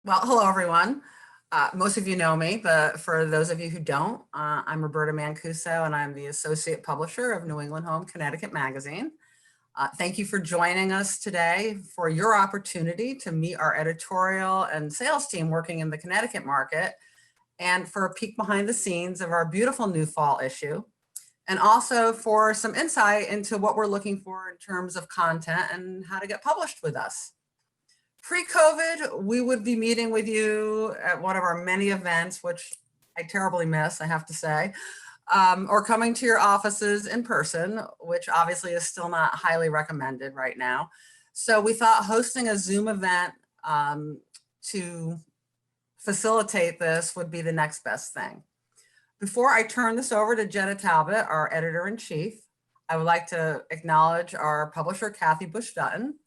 Well, hello, everyone. Most of you know me, but for those of you who don't, I'm Roberta Mancuso, and I'm the Associate Publisher of New England Home Connecticut Magazine. Thank you for joining us today for your opportunity to meet our editorial and sales team working in the Connecticut market, and for a peek behind the scenes of our beautiful new fall issue, and also for some insight into what we're looking for in terms of content and how to get published with us. Pre-COVID, we would be meeting with you at one of our many events, which I terribly miss, I have to say, or coming to your offices in person, which obviously is still not highly recommended right now. So we thought hosting a Zoom event to facilitate this would be the next best thing. Before I turn this over to Jenna Talbott, our editor-in-chief, I would like to acknowledge our publisher, Kathy Bush-Dutton.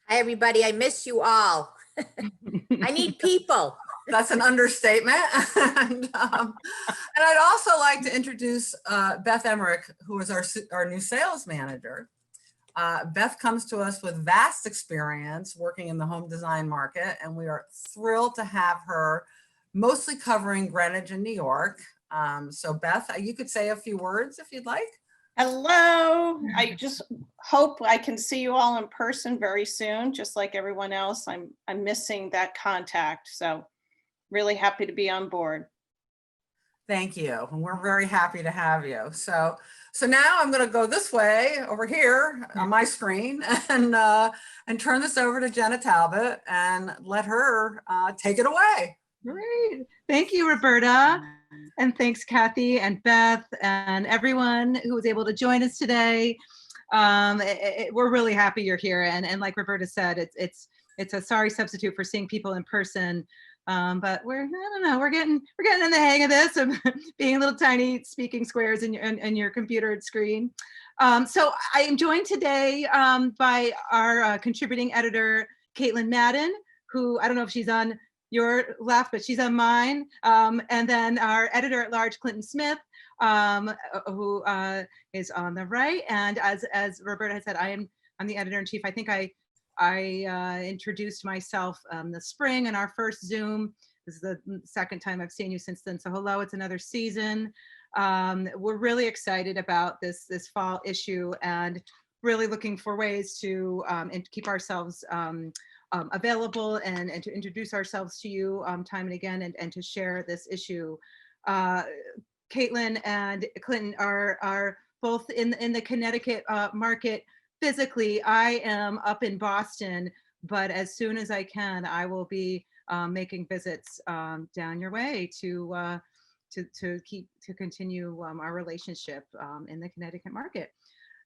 Hi, everybody. I miss you all. I need people. That's an understatement. And I'd also like to introduce Beth Emerick, who is our new sales manager. Beth comes to us with vast experience working in the home design market, and we are thrilled to have her mostly covering Greenwich and New York. So Beth, you could say a few words if you'd like. Hello. I just hope I can see you all in person very soon, just like everyone else. I'm missing that contact. So really happy to be on board. Thank you. And we're very happy to have you. So now I'm going to go this way over here on my screen and turn this over to Jenna Talbott and let her take it away. Great. Thank you, Roberta. And thanks, Kathy and Beth and everyone who was able to join us today. We're really happy you're here. And like Roberta said, it's a sorry substitute for seeing people in person. But I don't know, we're getting in the hang of this, of being little tiny speaking squares in your computer screen. So I am joined today by our contributing editor, Kaitlin Madden, who I don't know if she's on your left, but she's on mine. And then our editor at large, Clinton Smith, who is on the right. And as Roberta had said, I'm the editor-in-chief. I think I introduced myself this spring in our first Zoom. This is the second time I've seen you since then. So hello, it's another season. We're really excited about this fall issue and really looking for ways to keep ourselves available and to introduce ourselves to you time and again and to share this issue. Kaitlin and Clinton are both in the Connecticut market physically. I am up in Boston, but as soon as I can, I will be making visits down your way to continue our relationship in the Connecticut market.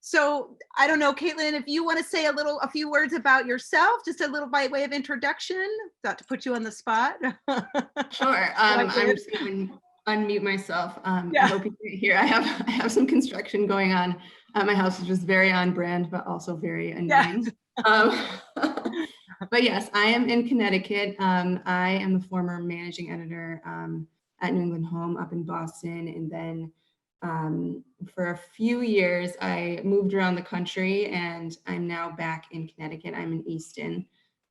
So I don't know, Kaitlin, if you want to say a few words about yourself, just a little by way of introduction, not to put you on the spot. Sure. I'm just going to unmute myself. Yeah. I hope you can hear. I have some construction going on at my house, which is very on brand, but also very annoying. Yeah. But yes, I am in Connecticut. I am the former managing editor at New England Home up in Boston, and then for a few years, I moved around the country, and I'm now back in Connecticut. I'm in Easton,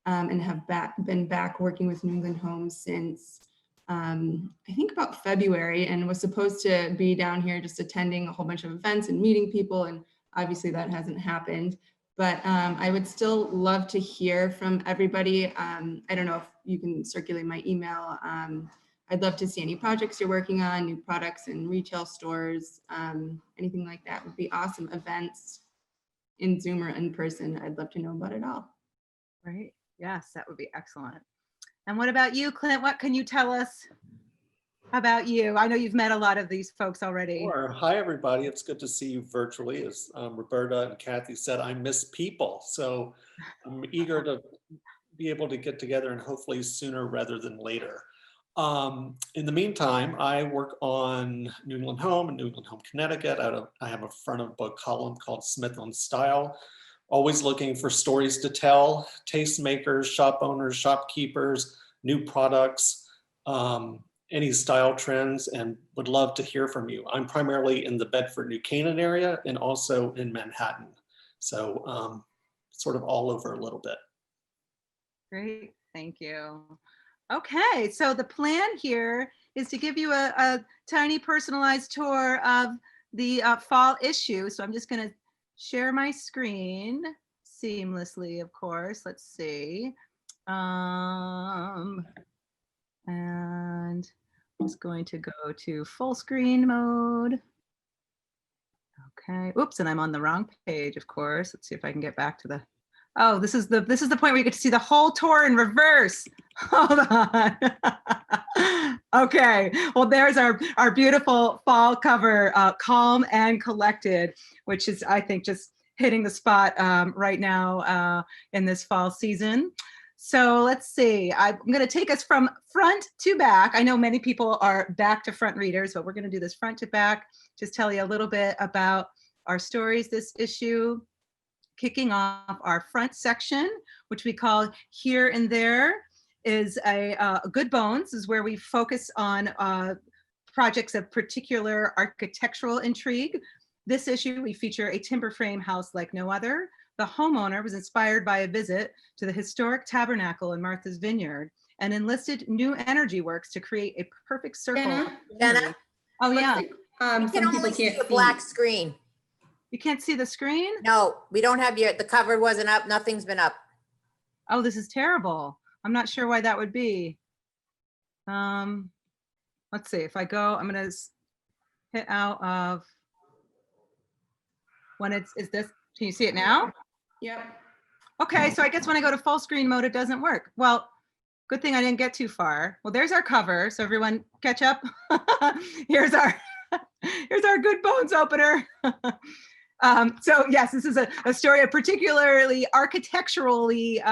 and have been back working with New England Home since I think about February, and was supposed to be down here just attending a whole bunch of events and meeting people, and obviously that hasn't happened. But I would still love to hear from everybody. I don't know if you can circulate my email. I'd love to see any projects you're working on, new products in retail stores, anything like that would be awesome. Events in Zoom or in person, I'd love to know about it all. Right, yes, that would be excellent. And what about you, Clint? What can you tell us about you? I know you've met a lot of these folks already. Sure. Hi, everybody. It's good to see you virtually. As Roberta and Kathy said, I miss people. So I'm eager to be able to get together, and hopefully sooner rather than later. In the meantime, I work on New England Home and New England Home Connecticut. I have a front of book column called Smith on Style, always looking for stories to tell, tastemakers, shop owners, shopkeepers, new products, any style trends, and would love to hear from you. I'm primarily in the Bedford, New Canaan area and also in Manhattan. So sort of all over a little bit. Great, thank you. Okay, so the plan here is to give you a tiny personalized tour of the fall issue. So I'm just going to share my screen seamlessly, of course. Let's see. And I'm just going to go to full screen mode. Okay. Oops, and I'm on the wrong page, of course. Let's see if I can get back to the. Oh, this is the point where you get to see the whole tour in reverse. Hold on. Okay. Well, there's our beautiful fall cover, Calm and Collected, which is, I think, just hitting the spot right now in this fall season. So let's see. I'm going to take us from front to back. I know many people are back to front readers, but we're going to do this front to back. Just tell you a little bit about our stories this issue. Kicking off our front section, which we call Here and There, is a Good Bones, is where we focus on projects of particular architectural intrigue. This issue, we feature a timber frame house like no other. The homeowner was inspired by a visit to the historic tabernacle in Martha's Vineyard and enlisted New Energy Works to create a perfect circle. Jenna? Oh, yeah. We can only see a black screen. You can't see the screen? No, we don't have the cover wasn't up. Nothing's been up. Oh, this is terrible. I'm not sure why that would be. Let's see, if I go, I'm gonna hit out of, when is this, can you see it now? Yep. Okay, so I guess when I go to full screen mode, it doesn't work. Well, good thing I didn't get too far. Well, there's our cover, so everyone catch up. Here's our Good Bones opener. So yes, this is a story, a particularly architecturally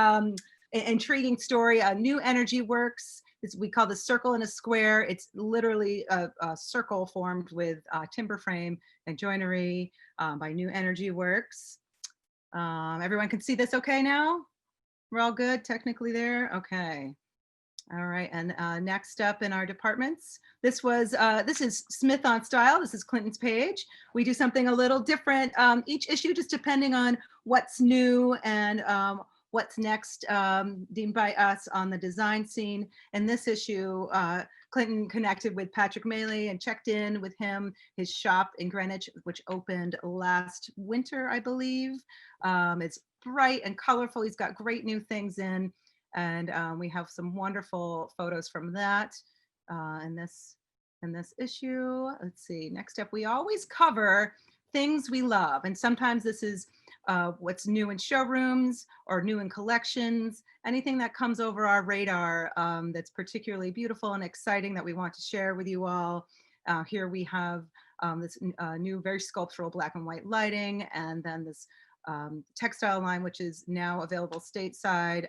intriguing story. New Energy Works, we call the circle in a square. It's literally a circle formed with timber frame and joinery by New Energy Works. Everyone can see this okay now? We're all good technically there? Okay. All right, and next up in our departments, this is Smith on Style. This is Clinton's page. We do something a little different each issue, just depending on what's new and what's next deemed by us on the design scene. In this issue, Clinton connected with Patrick Maley and checked in with him, his shop in Greenwich, which opened last winter, I believe. It's bright and colorful. He's got great new things in. And we have some wonderful photos from that in this issue. Let's see, next up, we always cover things we love. And sometimes this is what's new in showrooms or new in collections, anything that comes over our radar that's particularly beautiful and exciting that we want to share with you all. Here we have this new, very sculptural black and white lighting, and then this textile line, which is now available stateside.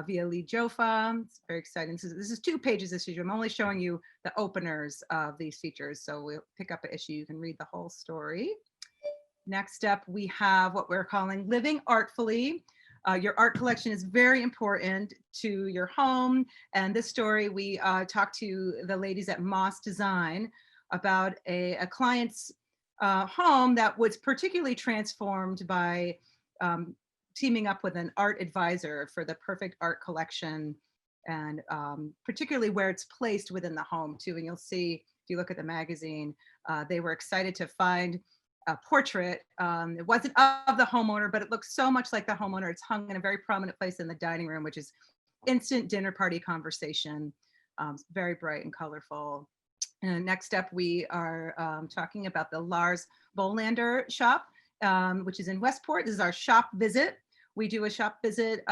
Via Lee Jofa. It's very exciting. This is 2 pages this issue. I'm only showing you the openers of these features. So we'll pick up an issue. You can read the whole story. Next up, we have what we're calling Living Artfully. Your art collection is very important to your home. And this story, we talked to the ladies at Moss Design about a client's home that was particularly transformed by teaming up with an art advisor for the perfect art collection, and particularly where it's placed within the home too. And you'll see, if you look at the magazine, they were excited to find a portrait. It wasn't of the homeowner, but it looks so much like the homeowner. It's hung in a very prominent place in the dining room, which is instant dinner party conversation. Very bright and colorful. And next up, we are talking about the Lars Bowlander shop, which is in Westport. This is our shop visit. We do a shop visit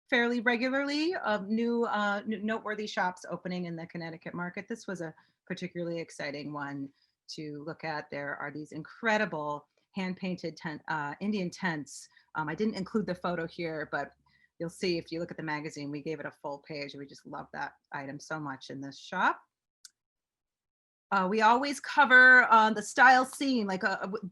fairly regularly of new noteworthy shops opening in the Connecticut market. This was a particularly exciting one to look at. There are these incredible hand-painted Indian tents. I didn't include the photo here, but you'll see if you look at the magazine, we gave it a full page. We just love that item so much in this shop. We always cover the style scene, like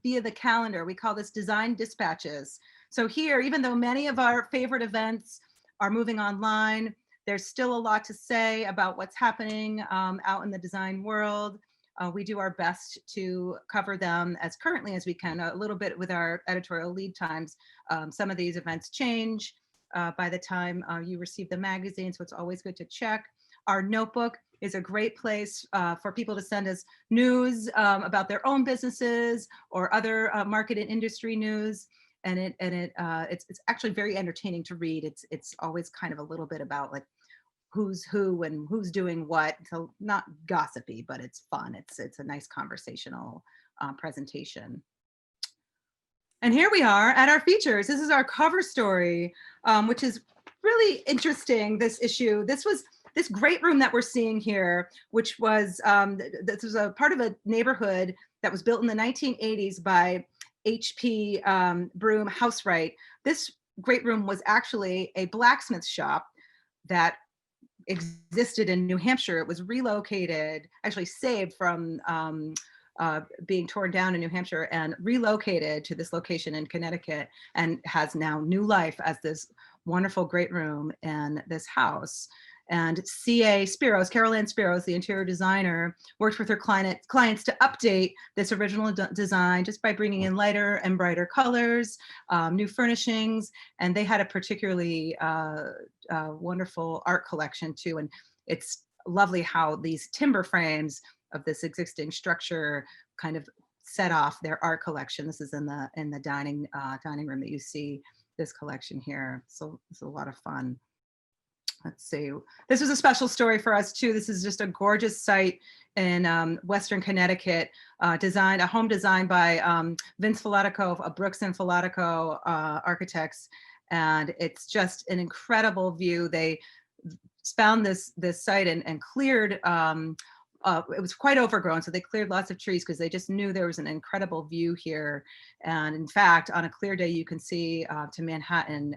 via the calendar. We call this design dispatches. So here, even though many of our favorite events are moving online, there's still a lot to say about what's happening out in the design world. We do our best to cover them as currently as we can, a little bit with our editorial lead times. Some of these events change. by the time you receive the magazine, so it's always good to check. Our notebook is a great place for people to send us news about their own businesses or other market and industry news. And it's actually very entertaining to read. It's always kind of a little bit about like who's who and who's doing what. So not gossipy, but it's fun. It's a nice conversational presentation. And here we are at our features. This is our cover story, which is really interesting, this issue. This was this great room that we're seeing here, which was, this was a part of a neighborhood that was built in the 1980s by H.P. Broom Housewright. This great room was actually a blacksmith shop that existed in New Hampshire. It was relocated, actually saved from being torn down in New Hampshire and relocated to this location in Connecticut, and has now new life as this wonderful great room in this house. And C.A. Spiros, Carol Ann Spiros, the interior designer, worked with her clients to update this original design just by bringing in lighter and brighter colors, new furnishings, and they had a particularly wonderful art collection too. And it's lovely how these timber frames of this existing structure kind of set off their art collection. This is in the dining room that you see this collection here. So it's a lot of fun. Let's see. This was a special story for us too. This is just a gorgeous site in Western Connecticut, a home designed by Vince Filatico of Brooks and Filatico Architects, and it's just an incredible view. They found this site and cleared. It was quite overgrown, so they cleared lots of trees because they just knew there was an incredible view here. And in fact, on a clear day, you can see to Manhattan.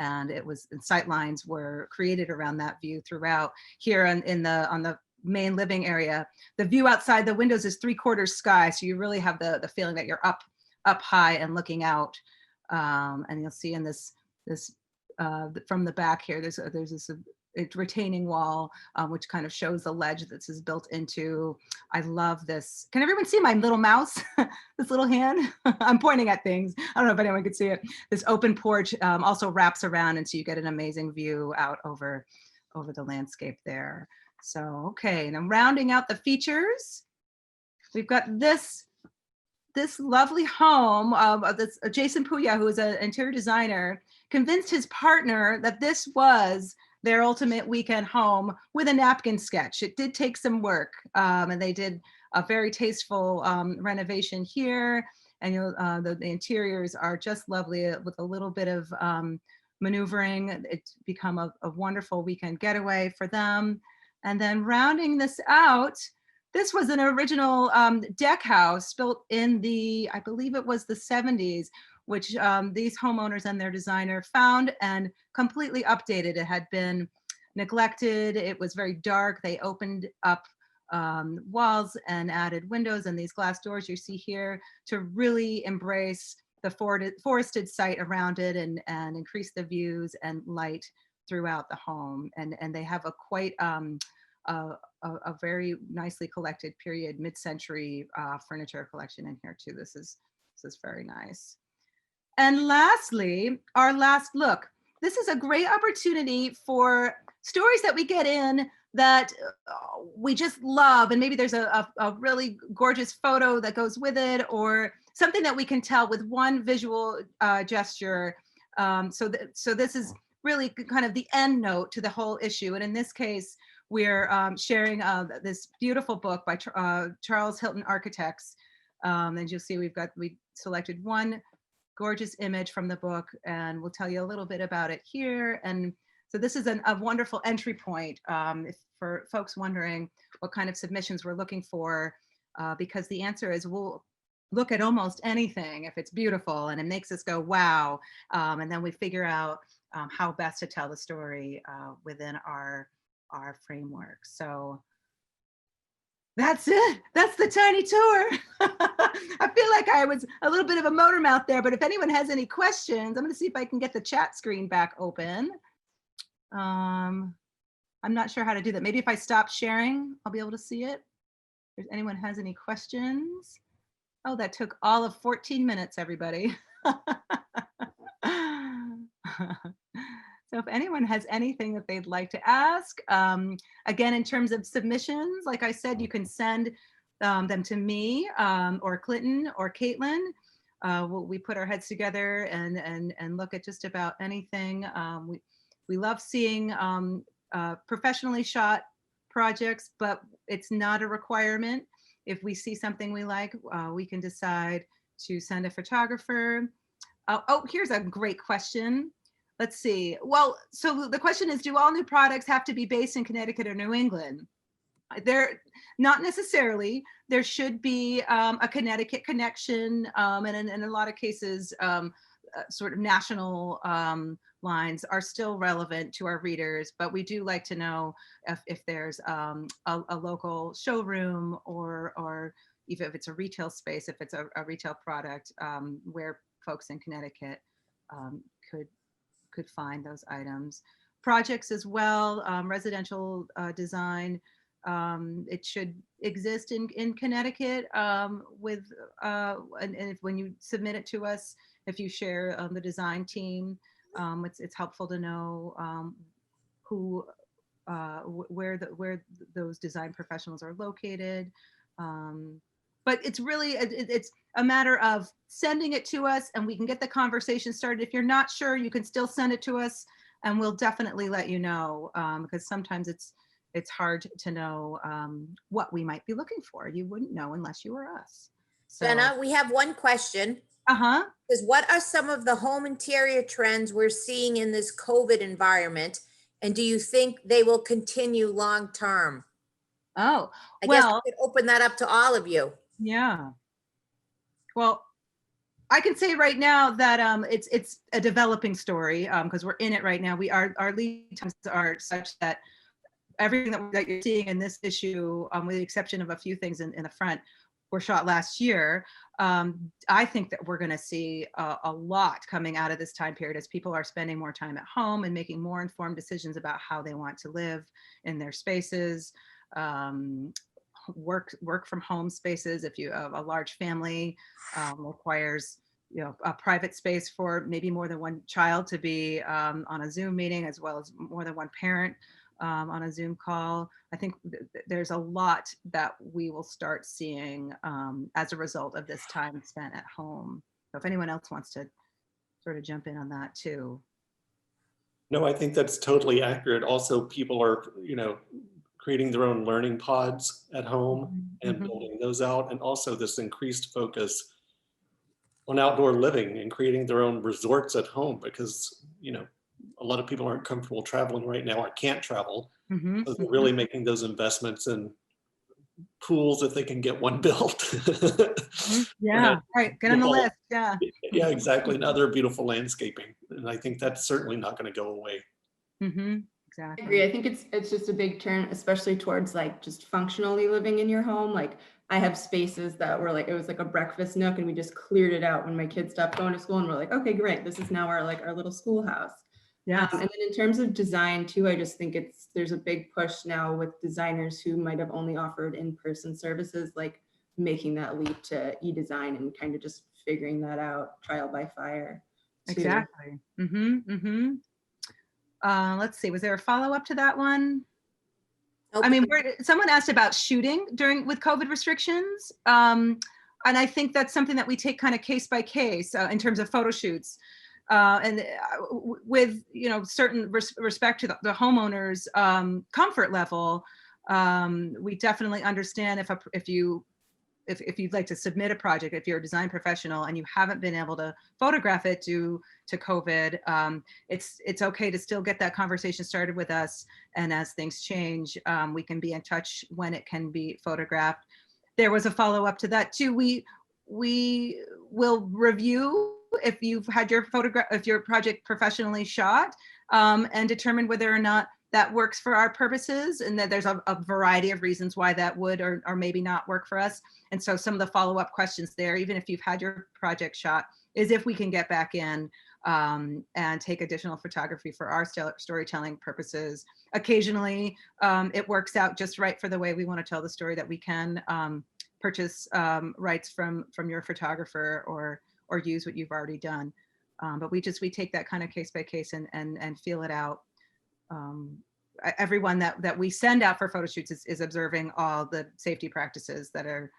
And it was, sight lines were created around that view throughout. Here on the main living area, the view outside the windows is 3/4 sky, so you really have the feeling that you're up high and looking out. And you'll see in this from the back here, there's this retaining wall, which kind of shows the ledge that this is built into. I love this. Can everyone see my little mouse? This little hand? I'm pointing at things. I don't know if anyone could see it. This open porch also wraps around, and so you get an amazing view out over the landscape there. So, okay, and I'm rounding out the features. We've got this lovely home of this Jason Puya, who is an interior designer, convinced his partner that this was their ultimate weekend home with a napkin sketch. It did take some work, and they did a very tasteful renovation here. And the interiors are just lovely with a little bit of maneuvering. It's become a wonderful weekend getaway for them. And then rounding this out, this was an original deck house built in I believe it was the 70s, which these homeowners and their designer found and completely updated. It had been neglected. It was very dark. They opened up walls and added windows and these glass doors you see here to really embrace the forested site around it and increase the views and light throughout the home. And they have a very nicely collected period mid-century furniture collection in here too. This is very nice. And lastly, our last look. This is a great opportunity for stories that we get in that we just love, and maybe there's a really gorgeous photo that goes with it, or something that we can tell with one visual gesture. So this is really kind of the end note to the whole issue. And in this case, we're sharing this beautiful book by Charles Hilton Architects. And you'll see we selected one gorgeous image from the book, and we'll tell you a little bit about it here. And so this is a wonderful entry point for folks wondering what kind of submissions we're looking for, because the answer is we'll look at almost anything if it's beautiful and it makes us go, wow. And then we figure out how best to tell the story within our framework. So that's it. That's the tiny tour. I feel like I was a little bit of a motor mouth there, but if anyone has any questions, I'm going to see if I can get the chat screen back open. I'm not sure how to do that. Maybe if I stop sharing, I'll be able to see it. If anyone has any questions. Oh, that took all of 14 minutes, everybody. So if anyone has anything that they'd like to ask, again, in terms of submissions, like I said, you can send them to me or Clinton or Kaitlin. We put our heads together and look at just about anything. We love seeing professionally shot projects, but it's not a requirement. If we see something we like, we can decide to send a photographer. Oh, here's a great question. Let's see. Well, so the question is, do all new products have to be based in Connecticut or New England? They're not necessarily. There should be a Connecticut connection, and in a lot of cases, sort of national lines are still relevant to our readers, but we do like to know if there's a local showroom or even if it's a retail space, if it's a retail product, where folks in Connecticut could find those items. Projects as well, residential design, it should exist in Connecticut with, and when you submit it to us, if you share the design team, it's helpful to know who, where those design professionals are located. But it's really, it's a matter of sending it to us and we can get the conversation started. If you're not sure, you can still send it to us and we'll definitely let you know, because sometimes it's hard to know what we might be looking for. You wouldn't know unless you were us. So, Jenna, we have one question. Is what are some of the home interior trends we're seeing in this COVID environment? And do you think they will continue long term? Oh, I guess well, we could open that up to all of you. yeah. Well, I can say right now that it's a developing story because we're in it right now. Our lead times are such that everything that you're seeing in this issue, with the exception of a few things in the front, were shot last year. I think that we're going to see a lot coming out of this time period as people are spending more time at home and making more informed decisions about how they want to live in their spaces. Work from home spaces. If you have a large family, requires a private space for maybe more than one child to be on a Zoom meeting, as well as more than one parent on a Zoom call. I think there's a lot that we will start seeing as a result of this time spent at home. So if anyone else wants to sort of jump in on that too. No, I think that's totally accurate. Also, people are, creating their own learning pods at home and building those out. And also this increased focus on outdoor living and creating their own resorts at home because, a lot of people aren't comfortable traveling right now or can't travel. So they're really making those investments in pools if they can get one built. Yeah, right. Get on the list. Yeah. Yeah, exactly. And other beautiful landscaping. And I think that's certainly not going to go away. Exactly. I agree. I think it's just a big turn, especially towards like just functionally living in your home. Like I have spaces that were like, it was like a breakfast nook and we just cleared it out when my kids stopped going to school and we're like, okay, great. This is now our little schoolhouse. Yeah. And then in terms of design too, I just think there's a big push now with designers who might have only offered in-person services, like making that leap to e-design and kind of just figuring that out trial by fire. Too. Exactly. Let's see, was there a follow-up to that one? Okay. I mean, someone asked about shooting with COVID restrictions. And I think that's something that we take kind of case by case in terms of photo shoots. And with, certain respect to the homeowner's comfort level, we definitely understand if you'd like to submit a project, if you're a design professional and you haven't been able to photograph it due to COVID, it's okay to still get that conversation started with us. And as things change, we can be in touch when it can be photographed. There was a follow-up to that too. We will review if you've had your project professionally shot and determine whether or not that works for our purposes, and that there's a variety of reasons why that would or maybe not work for us. And so some of the follow-up questions there, even if you've had your project shot, is if we can get back in and take additional photography for our storytelling purposes. Occasionally, it works out just right for the way we want to tell the story that we can purchase rights from your photographer or use what you've already done. But we take that kind of case by case and feel it out. Everyone that we send out for photo shoots is observing all the safety practices that are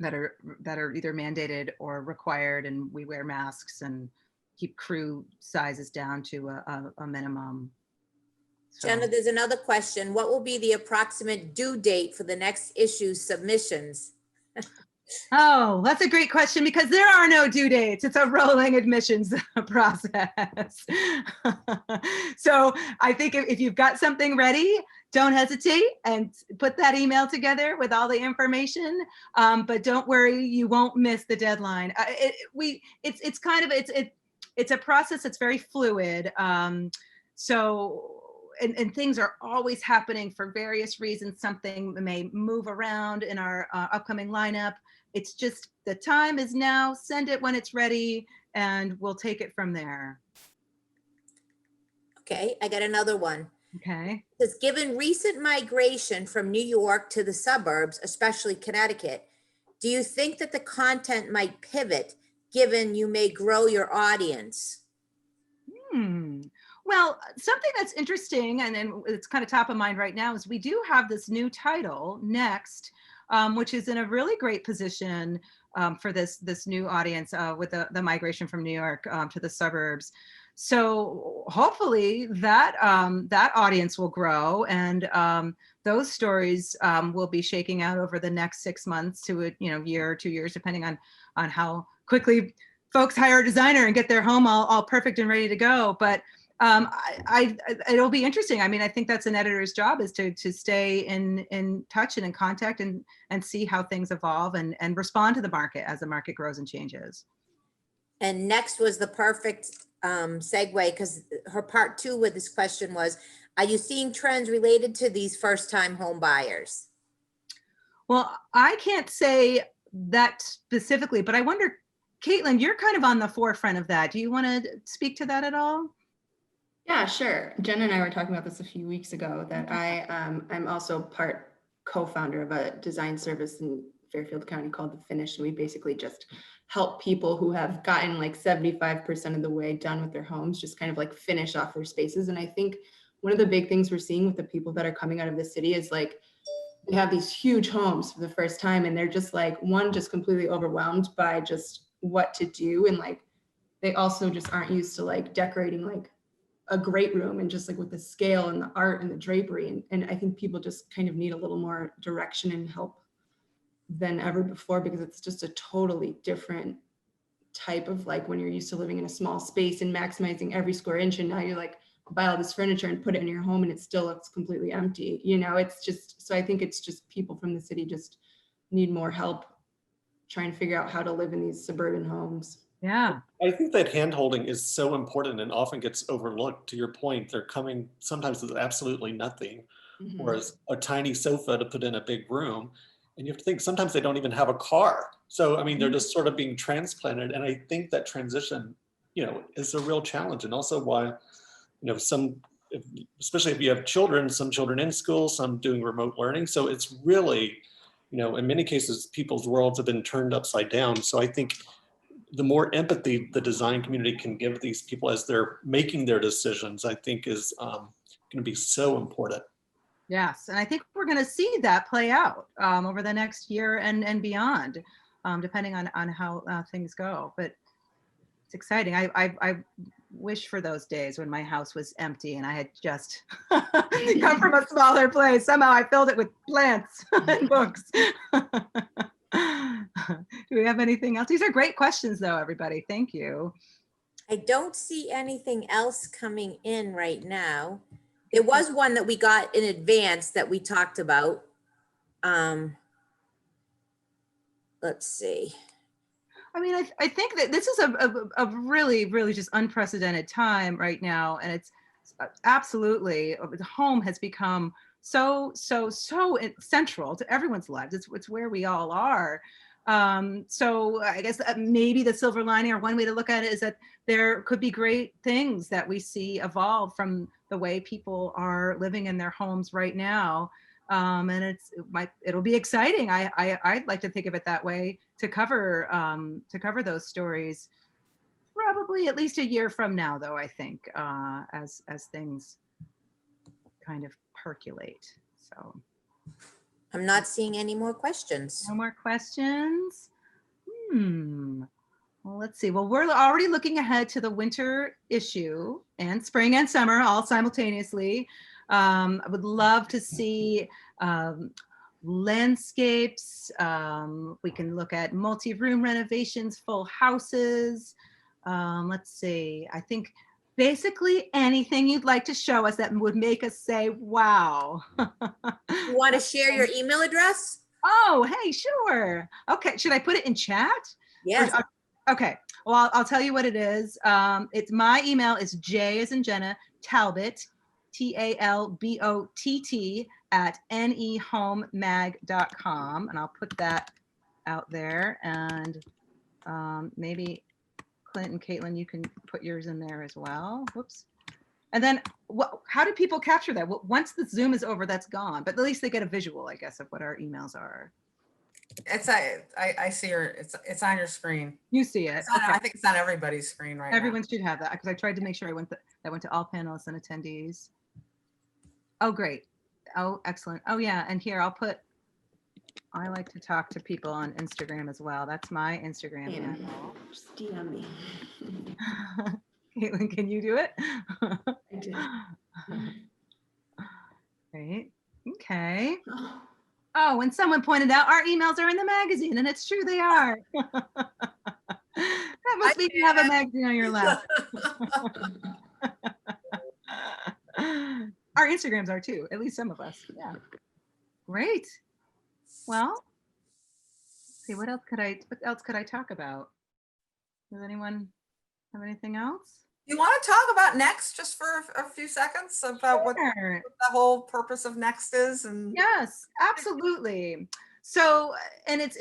either mandated or required, and we wear masks and keep crew sizes down to a minimum. So. Jenna, there's another question. What will be the approximate due date for the next issue's submissions? Oh, that's a great question, because there are no due dates. It's a rolling admissions process. So I think if you've got something ready, don't hesitate and put that email together with all the information. But don't worry, you won't miss the deadline. It's a process that's very fluid. And things are always happening for various reasons. Something may move around in our upcoming lineup. It's just the time is now. Send it when it's ready, and we'll take it from there. Okay, I got another one. Okay. Because given recent migration from New York to the suburbs, especially Connecticut, do you think that the content might pivot, given you may grow your audience? Well, something that's interesting, and it's kind of top of mind right now, is we do have this new title, Next, which is in a really great position for this new audience with the migration from New York to the suburbs. So hopefully that audience will grow, and those stories will be shaking out over the next 6 months to a year or 2 years, depending on how quickly folks hire a designer and get their home all perfect and ready to go. But it'll be interesting. I mean, I think that's an editor's job, is to stay in touch and in contact and see how things evolve and respond to the market as the market grows and changes. And Next was the perfect segue, because her part 2 with this question was, are you seeing trends related to these first-time home buyers? Well, I can't say that specifically, but I wonder, Kaitlin, you're kind of on the forefront of that. Do you want to speak to that at all? Yeah, sure. Jenna and I were talking about this a few weeks ago, that I'm also part co-founder of a design service in Fairfield County called The Finish. And we basically just help people who have gotten like 75% of the way done with their homes, just kind of like finish off their spaces. And I think one of the big things we're seeing with the people that are coming out of the city is like, they have these huge homes for the first time, and they're just like, just completely overwhelmed by just what to do. And like, they also just aren't used to like decorating like a great room, and just like with the scale and the art and the drapery. And I think people just kind of need a little more direction and help than ever before, because it's just a totally different type of like when you're used to living in a small space and maximizing every square inch, and now you're like, buy all this furniture and put it in your home and it still looks completely empty. It's just, so I think it's just people from the city just need more help trying to figure out how to live in these suburban homes. Yeah. I think that hand-holding is so important and often gets overlooked. To your point, they're coming sometimes with absolutely nothing, whereas a tiny sofa to put in a big room. And you have to think sometimes they don't even have a car. So, I mean, they're just sort of being transplanted. And I think that transition, is a real challenge. And also why, especially if you have children, some children in school, some doing remote learning. So it's really, in many cases, people's worlds have been turned upside down. So I think the more empathy the design community can give these people as they're making their decisions, I think is going to be so important. Yes, and I think we're going to see that play out over the next year and beyond, depending on how things go. But it's exciting. I wish for those days when my house was empty and I had just come from a smaller place. Somehow I filled it with plants and books. Do we have anything else? These are great questions, though, everybody. Thank you. I don't see anything else coming in right now. There was one that we got in advance that we talked about. Let's see. I mean, I think that this is a really, really just unprecedented time right now. And it's absolutely, the home has become so central to everyone's lives. It's where we all are. So I guess maybe the silver lining, or one way to look at it, is that there could be great things that we see evolve from the way people are living in their homes right now. And it'll be exciting. I'd like to think of it that way, to cover those stories. probably at least a year from now, though, I think, as things kind of percolate. So I'm not seeing any more questions. no more questions. Well, let's see. Well, we're already looking ahead to the winter issue and spring and summer all simultaneously. I would love to see landscapes. We can look at multi-room renovations, full houses. Let's see. I think basically anything you'd like to show us that would make us say, wow. You want to share your email address? Oh, hey, sure. Okay. Should I put it in chat? Yes. Okay. Well, I'll tell you what it is. It's my email is J as in Jenna, Talbott, TALBOTT @nehomemag.com. And I'll put that out there. And maybe Clint and Kaitlin, you can put yours in there as well. Whoops. And then how do people capture that? Well, once the Zoom is over, that's gone, but at least they get a visual, I guess, of what our emails are. I see it's on your screen. You see it. Okay. I think it's on everybody's screen right Everyone should have that because I tried to make sure I went to all panelists and attendees. Oh, great. Oh, excellent. Oh yeah. And here I like to talk to people on Instagram as well. That's my Instagram handle. Just DM me. Kaitlin, can you do it? I did. Great. Okay. Oh, and someone pointed out our emails are in the magazine, and it's true they are. That must be you have a magazine on your lap. Our Instagrams are too, at least some of us. Yeah. Great. Well, let's see, what else could I talk about? Does anyone have anything else? You want to talk about Next just for a few seconds about what the whole purpose of Next is? And yes, absolutely. So, and it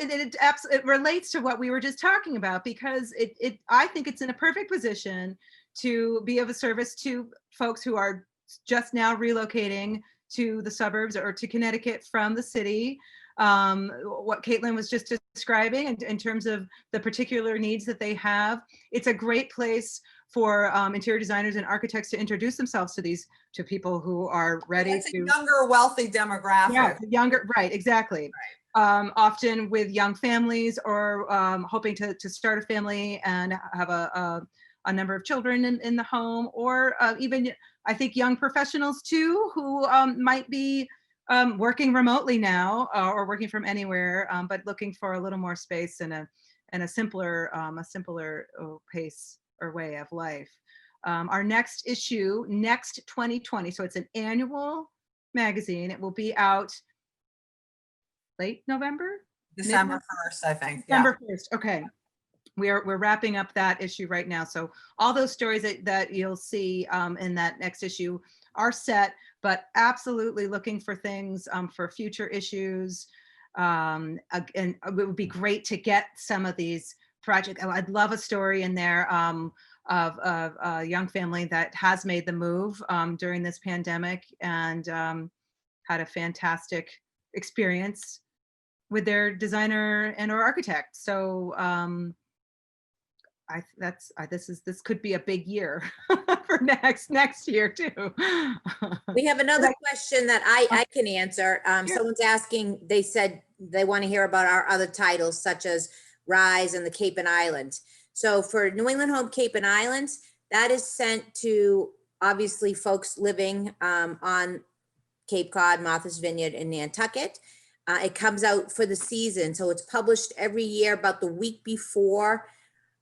relates to what we were just talking about because I think it's in a perfect position to be of a service to folks who are just now relocating to the suburbs or to Connecticut from the city. What Kaitlin was just describing in terms of the particular needs that they have. It's a great place for interior designers and architects to introduce themselves to people who are ready it's to. A younger, wealthy demographic. Yeah, younger, right, exactly. Right. Often with young families or hoping to start a family and have a number of children in the home, or even I think young professionals too who might be working remotely now or working from anywhere, but looking for a little more space and a simpler pace or way of life. Our next issue, Next 2020, so it's an annual magazine. It will be out late November? December 1st, I think. December 1st, okay. We're wrapping up that issue right now. So all those stories that you'll see in that next issue are set, but absolutely looking for things for future issues. And it would be great to get some of these projects. I'd love a story in there of a young family that has made the move during this pandemic and had a fantastic experience with their designer and or architect. So this could be a big year for next year too. We have another question that I can answer. Someone's asking, they said they want to hear about our other titles such as Rise and the Cape and Islands. So for New England Home Cape and Islands, that is sent to obviously folks living on Cape Cod, Martha's Vineyard, and Nantucket. It comes out for the season. So it's published every year about the week before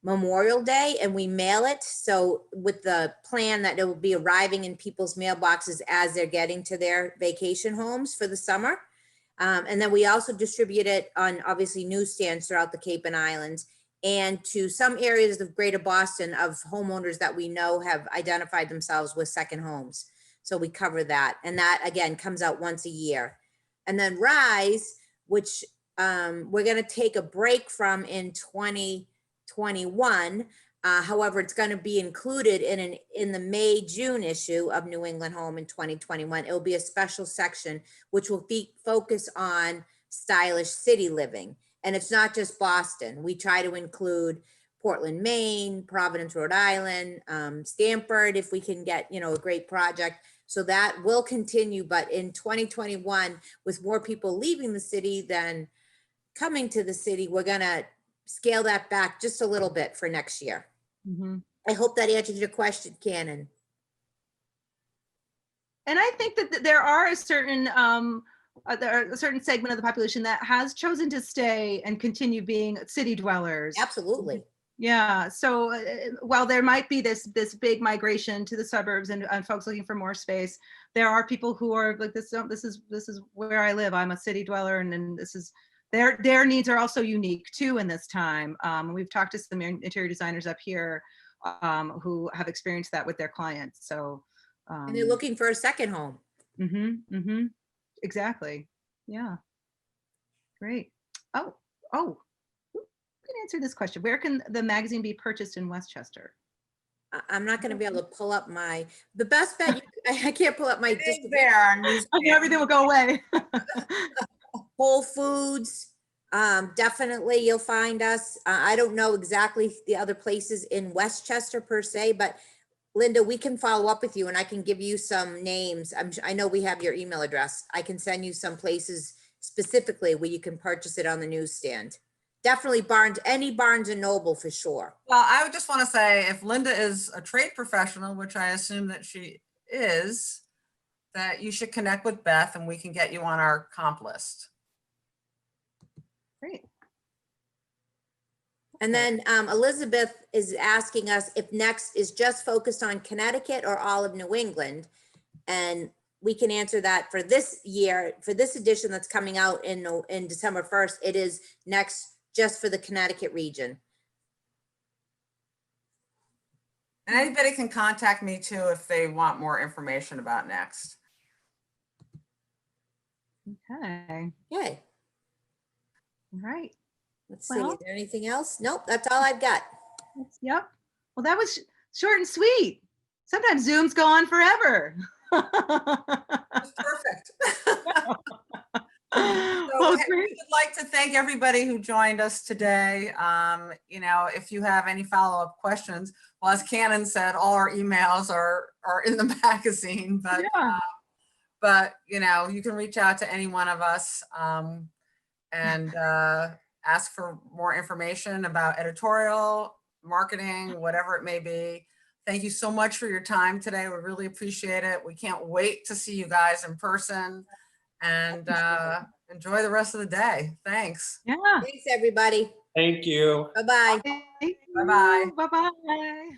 Memorial Day, and we mail it. So with the plan that it will be arriving in people's mailboxes as they're getting to their vacation homes for the summer. And then we also distribute it on obviously newsstands throughout the Cape and Islands and to some areas of greater Boston of homeowners that we know have identified themselves with second homes. So we cover that. And that again comes out once a year. And then Rise, which we're going to take a break from in 2021. However, it's going to be included in the May-June issue of New England Home in 2021. It will be a special section which will focus on stylish city living. And it's not just Boston. We try to include Portland, Maine, Providence, Rhode Island, Stamford, if we can get, a great project. So that will continue, but in 2021, with more people leaving the city than coming to the city, we're gonna scale that back just a little bit for next year. Mhm. I hope that answered your question, Cannon. And I think that there are a certain segment of the population that has chosen to stay and continue being city dwellers. Absolutely. Yeah. So while there might be this big migration to the suburbs and folks looking for more space, there are people who are like this. This is where I live. I'm a city dweller, and this is their needs are also unique too in this time. We've talked to some interior designers up here who have experienced that with their clients. So. And they're looking for a second home. Exactly. Yeah. Great. Oh, who can answer this question? Where can the magazine be purchased in Westchester? I'm not going to be able to pull up the best bet. I can't pull up my It is there on news. Okay, everything will go away. Whole Foods. Definitely you'll find us. I don't know exactly the other places in Westchester per se, but Linda, we can follow up with you and I can give you some names. I know we have your email address. I can send you some places specifically where you can purchase it on the newsstand. Definitely any Barnes and Noble for sure. Well, I would just want to say if Linda is a trade professional, which I assume that she is, that you should connect with Beth and we can get you on our comp list. Great. And then Elizabeth is asking us if Next is just focused on Connecticut or all of New England. And we can answer that for this year, for this edition that's coming out in December 1st, it is Next just for the Connecticut region. And anybody can contact me too if they want more information about Next. Okay. Okay, All right. let's see, Well- is there anything else? Nope, that's all I've got. Yep. Well, that was short and sweet. Sometimes Zooms go on forever. That's perfect. So Well, we great. would like to thank everybody who joined us today. If you have any follow-up questions, well, as Cannon said, all our emails are in the magazine, but Yeah. you can reach out to any one of us and ask for more information about editorial, marketing, whatever it may be. Thank you so much for your time today. We really appreciate it. We can't wait to see you guys in person and enjoy the rest of the day. Thanks. Yeah. Thanks, everybody. Thank you. Bye-bye. Thank you. Bye-bye. Bye-bye.